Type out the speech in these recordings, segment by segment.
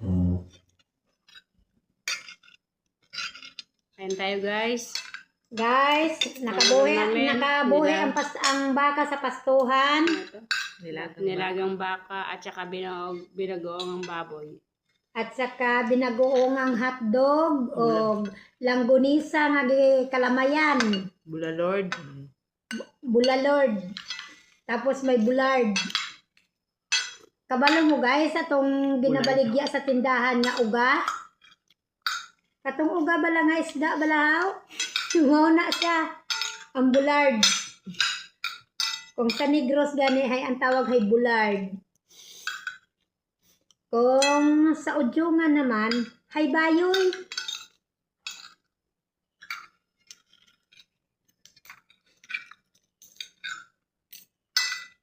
Ayan tayo guys. Guys, nakabuhi ang baka sa pastuhan. Nilagang baka at saka binagoong ang baboy. At saka binagoong ang hotdog o langgunisa nga kalamayan. Bulalord. Bulalord. Tapos may bulard. Kabalo mo guys, atong binabaligya sa tindahan nga uga. Katong uga bala nga isda balahaw. Sumona siya. Ang bulard. Kung sa Negros gani hay ang tawag hay bulard. Kung sa Udyungan naman, hay bayoy.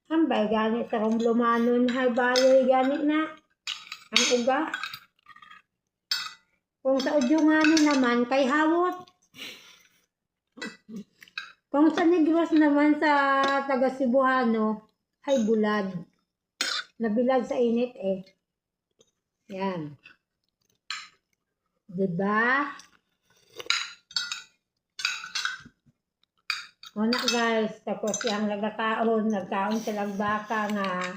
Hambay gani tarong lumanon, hay bayoy gani na. Ang uga. Kung sa Udyungan naman, kay hawot. Kung sa Negros naman sa taga Cebuano, hay bulad. Nabilad sa init eh. Yan. Diba? Una guys, tapos yung nagkaon silang baka nga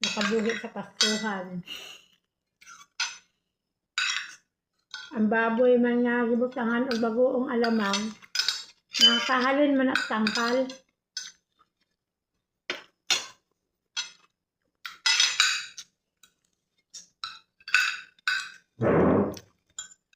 nakabuhi sa pastuhan. Ang baboy man nga gibutangan og bagoong alamang, nakahalin man at tangkal.